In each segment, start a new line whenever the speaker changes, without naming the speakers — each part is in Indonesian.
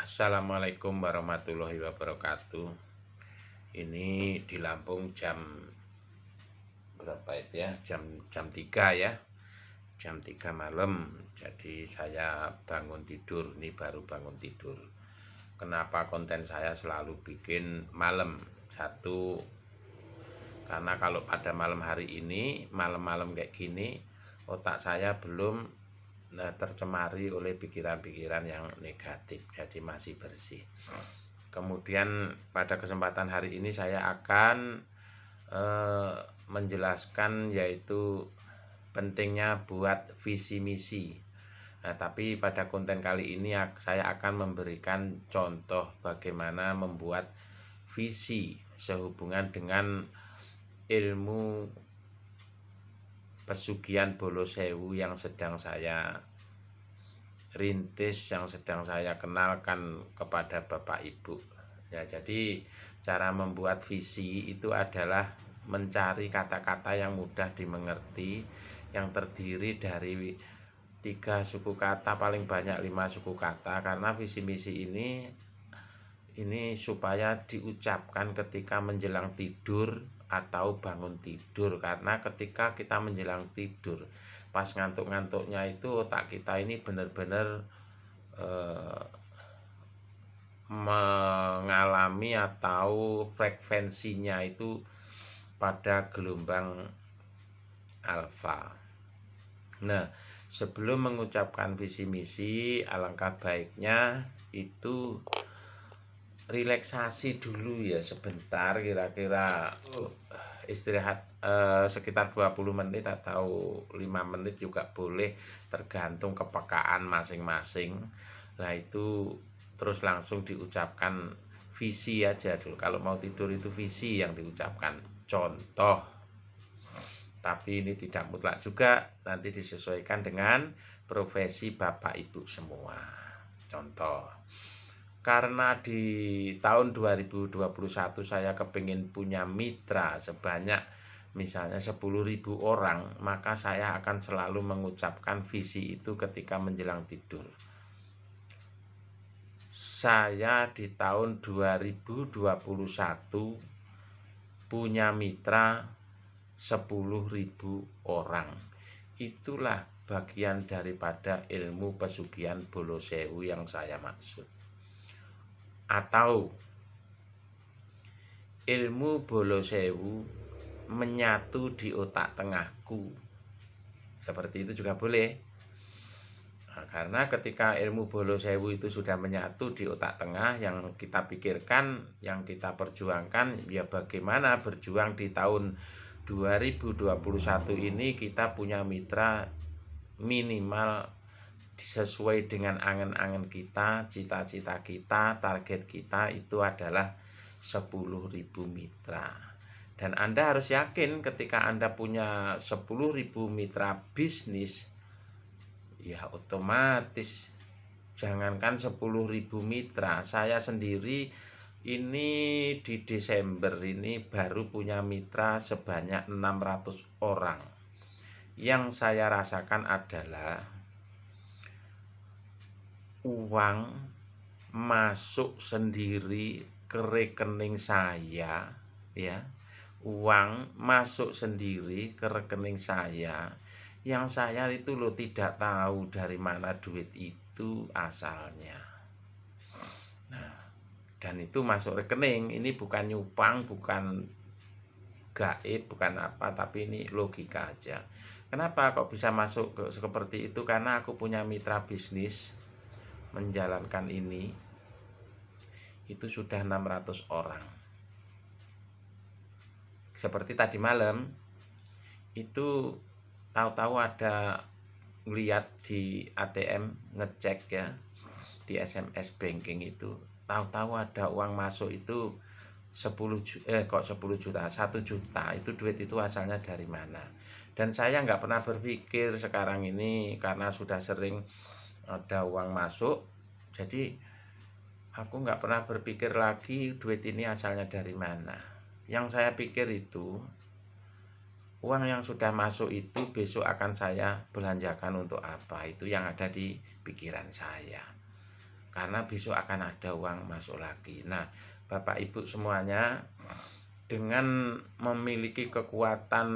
Assalamualaikum warahmatullahi wabarakatuh. Ini di Lampung jam berapa itu ya? Jam 3 ya. Jam 3 malam. Jadi saya bangun tidur, ini baru bangun tidur. Kenapa konten saya selalu bikin malam? Satu, karena kalau pada malam hari ini, malam-malam kayak gini, otak saya belum tercemari oleh pikiran-pikiran yang negatif, jadi masih bersih. Kemudian pada kesempatan hari ini saya akan menjelaskan yaitu pentingnya buat visi misi. Nah, tapi pada konten kali ini saya akan memberikan contoh bagaimana membuat visi sehubungan dengan ilmu pesugihan Bolosewu yang sedang saya rintis, yang sedang saya kenalkan kepada Bapak Ibu. Ya, jadi cara membuat visi itu adalah mencari kata-kata yang mudah dimengerti, yang terdiri dari 3 suku kata, paling banyak 5 suku kata, karena visi misi ini supaya diucapkan ketika menjelang tidur atau bangun tidur. Karena ketika kita menjelang tidur, pas ngantuk-ngantuknya itu otak kita ini benar-benar mengalami atau frekuensinya itu pada gelombang alfa. Nah, sebelum mengucapkan visi misi, alangkah baiknya itu relaksasi dulu ya sebentar, kira-kira istirahat sekitar 20 menit atau 5 menit juga boleh, tergantung kepekaan masing-masing. Nah, itu terus langsung diucapkan visi aja dulu. Kalau mau tidur itu visi yang diucapkan, contoh. Tapi ini tidak mutlak juga, nanti disesuaikan dengan profesi Bapak Ibu semua. Contoh, karena di tahun 2021 saya kepingin punya mitra sebanyak misalnya 10.000 orang, maka saya akan selalu mengucapkan visi itu ketika menjelang tidur. Saya di tahun 2021 punya mitra 10.000 orang. Itulah bagian daripada ilmu pesugihan Bolosewu yang saya maksud. Atau ilmu Bolosewu menyatu di otak tengahku, seperti itu juga boleh. Nah, karena ketika ilmu Bolosewu itu sudah menyatu di otak tengah, yang kita pikirkan, yang kita perjuangkan, ya bagaimana berjuang di tahun 2021 ini kita punya mitra minimal sesuai dengan angan-angan kita, cita-cita kita, target kita itu adalah 10.000 mitra. Dan Anda harus yakin ketika Anda punya 10.000 mitra bisnis, ya otomatis jangankan 10.000 mitra, saya sendiri ini di Desember ini baru punya mitra sebanyak 600 orang. Yang saya rasakan adalah uang masuk sendiri ke rekening saya, ya. Uang masuk sendiri ke rekening saya, yang saya itu loh tidak tahu dari mana duit itu asalnya. Nah, dan itu masuk rekening, ini bukan nyupang, bukan gaib, bukan apa, tapi ini logika aja. Kenapa kok bisa masuk seperti itu? Karena aku punya mitra bisnis menjalankan ini itu sudah 600 orang. Seperti tadi malam itu tahu-tahu ada lihat di ATM, ngecek ya di SMS banking itu, tahu-tahu ada uang masuk itu 10 juta, 1 juta. Itu duit itu asalnya dari mana? Dan saya nggak pernah berpikir sekarang ini, karena sudah sering ada uang masuk, jadi aku nggak pernah berpikir lagi duit ini asalnya dari mana. Yang saya pikir itu uang yang sudah masuk itu besok akan saya belanjakan untuk apa, itu yang ada di pikiran saya. karena besok akan ada uang masuk lagi. Nah, Bapak Ibu semuanya, dengan memiliki kekuatan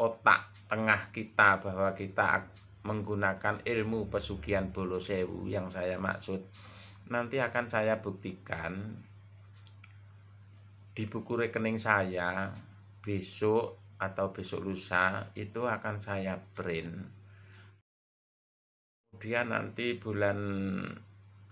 otak tengah kita, bahwa kita menggunakan ilmu pesugihan bolo sewu yang saya maksud, nanti akan saya buktikan di buku rekening saya besok atau besok lusa itu akan saya print. Kemudian nanti bulan,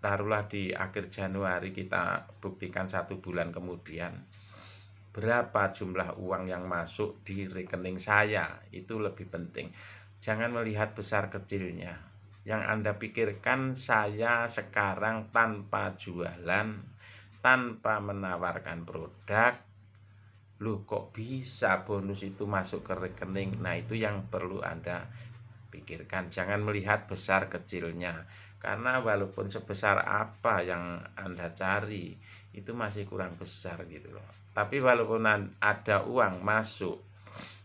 taruhlah di akhir Januari, kita buktikan 1 bulan kemudian berapa jumlah uang yang masuk di rekening saya. Itu lebih penting. Jangan melihat besar kecilnya. Yang Anda pikirkan, saya sekarang tanpa jualan, tanpa menawarkan produk, loh kok bisa bonus itu masuk ke rekening. Nah, itu yang perlu Anda pikirkan. Jangan melihat besar kecilnya, karena walaupun sebesar apa yang Anda cari, itu masih kurang besar gitu loh. Tapi walaupun ada uang masuk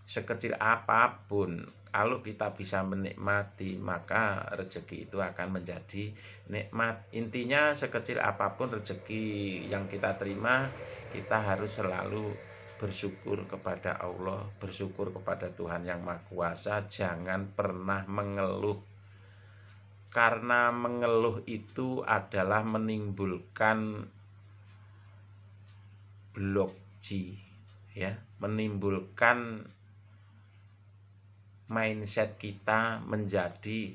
sekecil apapun, kalau kita bisa menikmati, maka rezeki itu akan menjadi nikmat. Intinya sekecil apapun rezeki yang kita terima, kita harus selalu bersyukur kepada Allah, bersyukur kepada Tuhan Yang Maha Kuasa. Jangan pernah mengeluh, karena mengeluh itu adalah menimbulkan blok G, ya, menimbulkan mindset kita menjadi,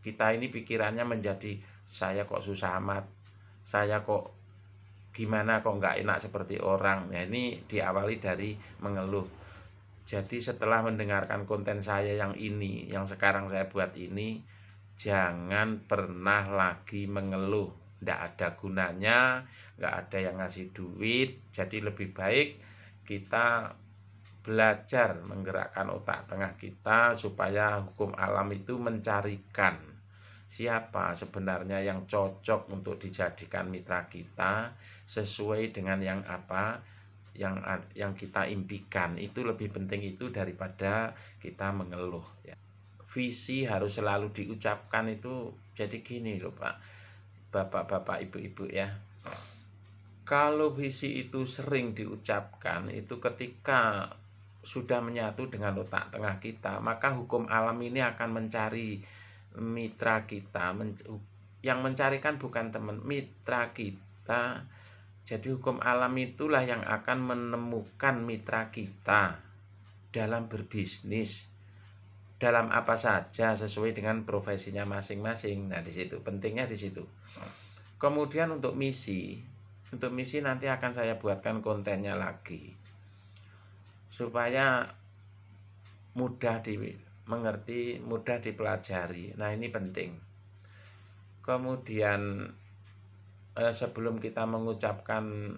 kita ini pikirannya menjadi, saya kok susah amat, saya kok gimana, kok nggak enak seperti orang. Nah, ini diawali dari mengeluh. Jadi setelah mendengarkan konten saya yang ini, yang sekarang saya buat ini, jangan pernah lagi mengeluh. Nggak ada gunanya, nggak ada yang ngasih duit. Jadi lebih baik kita belajar menggerakkan otak tengah kita, supaya hukum alam itu mencarikan siapa sebenarnya yang cocok untuk dijadikan mitra kita, sesuai dengan yang apa yang kita impikan. Itu lebih penting itu daripada kita mengeluh, ya. Visi harus selalu diucapkan itu. Jadi gini loh Pak, Bapak-bapak, Ibu-ibu ya. Kalau visi itu sering diucapkan, itu ketika sudah menyatu dengan otak tengah kita, maka hukum alam ini akan mencari mitra kita. Yang mencarikan bukan teman, mitra kita. Jadi hukum alam itulah yang akan menemukan mitra kita dalam berbisnis, dalam apa saja sesuai dengan profesinya masing-masing. Nah, di situ pentingnya di situ. Kemudian untuk misi nanti akan saya buatkan kontennya lagi, supaya mudah dimengerti, mudah dipelajari. Nah, ini penting. Kemudian sebelum kita mengucapkan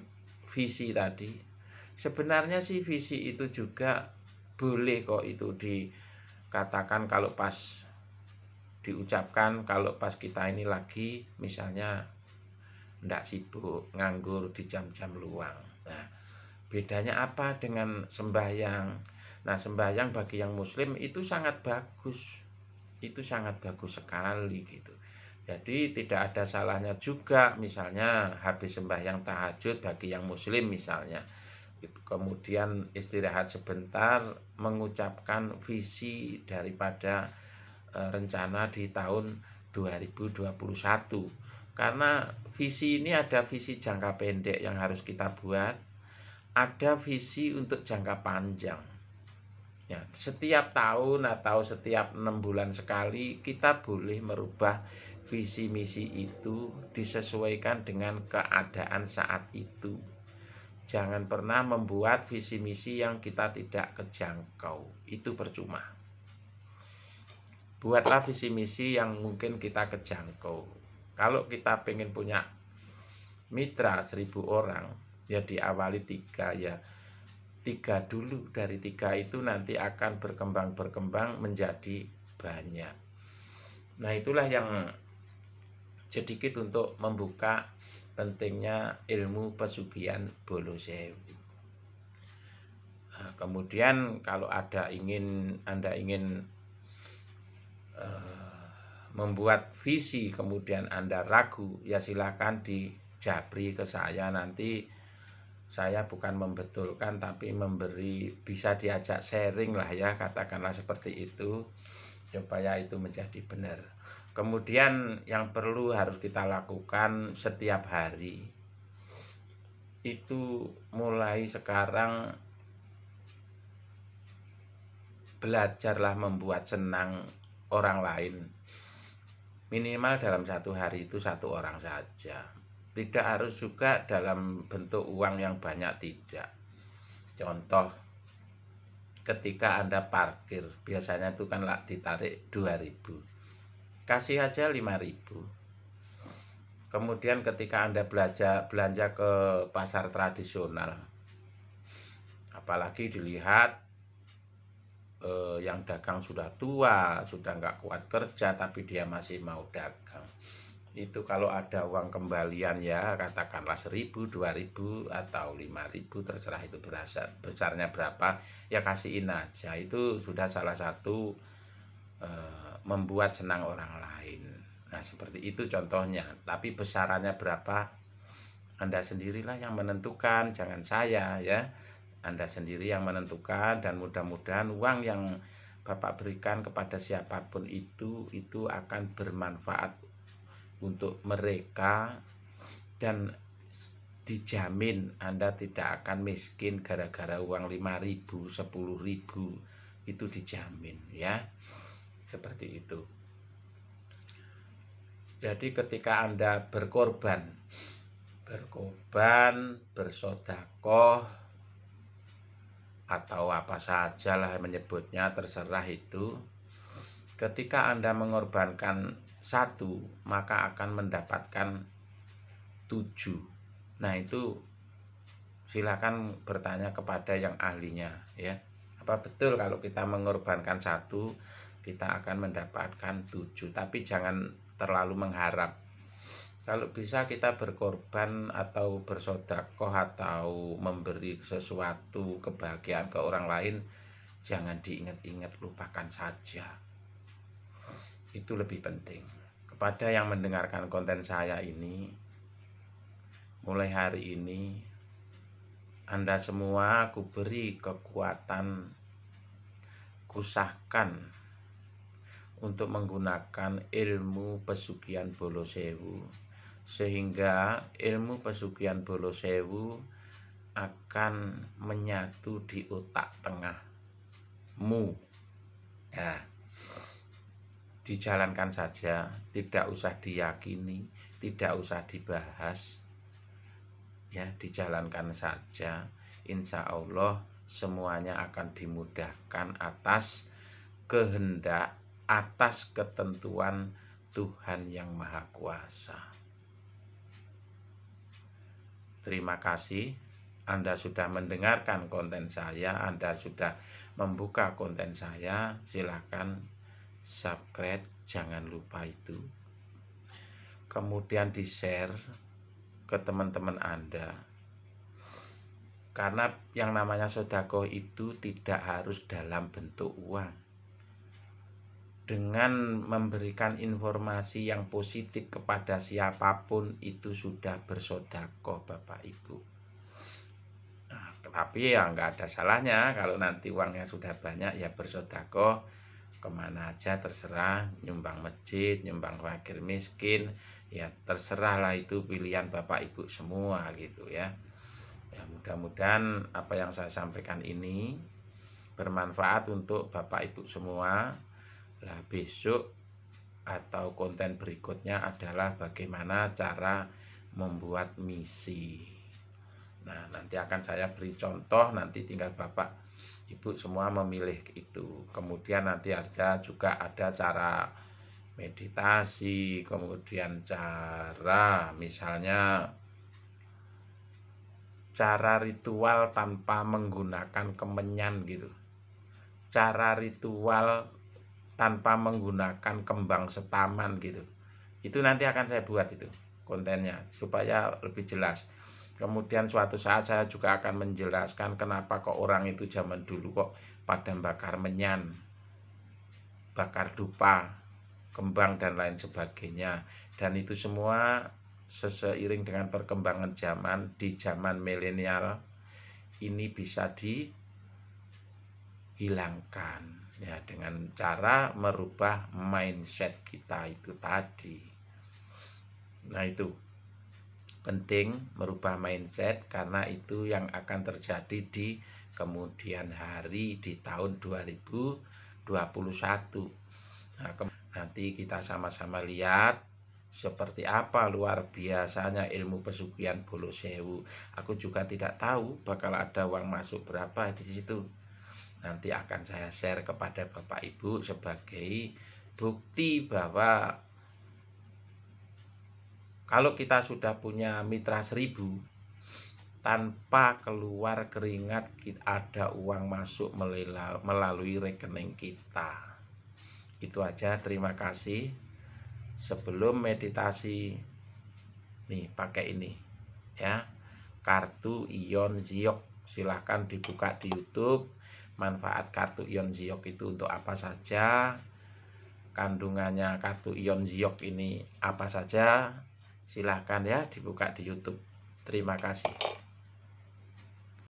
visi tadi, sebenarnya sih visi itu juga boleh kok itu dikatakan kalau pas diucapkan, kalau pas kita ini lagi misalnya ndak sibuk, nganggur di jam-jam luang. Nah, bedanya apa dengan sembahyang? Nah, sembahyang bagi yang muslim itu sangat bagus. Itu sangat bagus sekali gitu. Jadi tidak ada salahnya juga misalnya habis sembahyang tahajud bagi yang muslim misalnya, kemudian istirahat sebentar, mengucapkan visi daripada rencana di tahun 2021. Karena visi ini ada visi jangka pendek yang harus kita buat, ada visi untuk jangka panjang. Ya, setiap tahun atau setiap 6 bulan sekali kita boleh merubah visi misi itu disesuaikan dengan keadaan saat itu. Jangan pernah membuat visi misi yang kita tidak kejangkau, itu percuma. Buatlah visi misi yang mungkin kita kejangkau. Kalau kita pengen punya mitra 1000 orang, ya diawali 3 ya. 3 dulu, dari 3 itu nanti akan berkembang menjadi banyak. Nah, itulah yang sedikit untuk membuka pentingnya ilmu pesugihan bolo sewu. Nah, kemudian kalau Anda ingin membuat visi kemudian Anda ragu, ya silakan dijabri ke saya, nanti saya bukan membetulkan tapi memberi, bisa diajak sharing lah ya, katakanlah seperti itu, supaya itu menjadi benar. Kemudian yang perlu harus kita lakukan setiap hari itu mulai sekarang, belajarlah membuat senang orang lain. Minimal dalam satu hari itu satu orang saja. Tidak harus juga dalam bentuk uang yang banyak, tidak. Contoh, ketika Anda parkir, biasanya itu kan ditarik 2.000. Kasih aja 5.000. Kemudian ketika Anda belanja ke pasar tradisional, apalagi dilihat yang dagang sudah tua, sudah nggak kuat kerja, tapi dia masih mau dagang. Itu kalau ada uang kembalian ya, katakanlah 1.000, 2.000 atau 5.000, terserah itu besarnya berapa, ya kasihin aja. Itu sudah salah satu membuat senang orang lain. Nah seperti itu contohnya. Tapi besarannya berapa, Anda sendirilah yang menentukan, jangan saya ya. Anda sendiri yang menentukan, dan mudah-mudahan uang yang Bapak berikan kepada siapapun itu akan bermanfaat untuk mereka, dan dijamin Anda tidak akan miskin gara-gara uang 5.000, 10.000, itu dijamin ya. Seperti itu. Jadi ketika Anda berkorban, bersedekah, atau apa sajalah menyebutnya, terserah itu. Ketika Anda mengorbankan 1, maka akan mendapatkan 7. Nah itu silakan bertanya kepada yang ahlinya ya. Apa betul kalau kita mengorbankan 1, kita akan mendapatkan 7. Tapi jangan terlalu mengharap. Kalau bisa kita berkorban atau bersedekah atau memberi sesuatu kebahagiaan ke orang lain, jangan diingat-ingat, lupakan saja. Itu lebih penting. Kepada yang mendengarkan konten saya ini, mulai hari ini Anda semua aku beri kekuatan, kusahkan untuk menggunakan ilmu pesugihan Bolo Sewu, sehingga ilmu pesugihan Bolo Sewu akan menyatu di otak tengahmu ya. Dijalankan saja, tidak usah diyakini, tidak usah dibahas ya, dijalankan saja. Insya Allah semuanya akan dimudahkan atas kehendak, atas ketentuan Tuhan yang Maha Kuasa. Terima kasih Anda sudah mendengarkan konten saya, Anda sudah membuka konten saya. Silakan subscribe, jangan lupa itu. Kemudian di-share ke teman-teman Anda. Karena yang namanya sedekah itu tidak harus dalam bentuk uang. Dengan memberikan informasi yang positif kepada siapapun, itu sudah bersedekah Bapak Ibu. Nah, tapi ya nggak ada salahnya kalau nanti uangnya sudah banyak ya bersedekah kemana aja terserah, nyumbang masjid, nyumbang fakir miskin, ya terserahlah, itu pilihan Bapak Ibu semua gitu ya. Ya mudah-mudahan apa yang saya sampaikan ini bermanfaat untuk Bapak Ibu semua. Nah, besok atau konten berikutnya adalah bagaimana cara membuat misi. Nah, nanti akan saya beri contoh, nanti tinggal Bapak Ibu semua memilih itu. Kemudian nanti juga ada cara meditasi, kemudian cara misalnya cara ritual tanpa menggunakan kemenyan gitu. Cara ritual tanpa menggunakan kembang setaman gitu. Itu nanti akan saya buat itu kontennya supaya lebih jelas. Kemudian suatu saat saya juga akan menjelaskan kenapa kok orang itu zaman dulu kok pada bakar menyan, bakar dupa. kembang dan lain sebagainya. Dan itu semua seiring dengan perkembangan zaman, di zaman milenial ini bisa dihilangkan ya dengan cara merubah mindset kita itu tadi. Nah, itu penting merubah mindset karena itu yang akan terjadi di kemudian hari di tahun 2021. Nah, nanti kita sama-sama lihat seperti apa luar biasanya ilmu pesugihan Bolo Sewu. Aku juga tidak tahu bakal ada uang masuk berapa di situ. Nanti akan saya share kepada Bapak Ibu sebagai bukti bahwa kalau kita sudah punya mitra 1000, tanpa keluar keringat ada uang masuk melalui rekening kita. Itu aja, terima kasih. Sebelum meditasi nih pakai ini ya, kartu Ion Ziok. Silahkan dibuka di YouTube. Manfaat kartu Ion Ziok itu untuk apa saja, kandungannya kartu Ion Ziok ini apa saja, silahkan ya dibuka di YouTube. Terima kasih.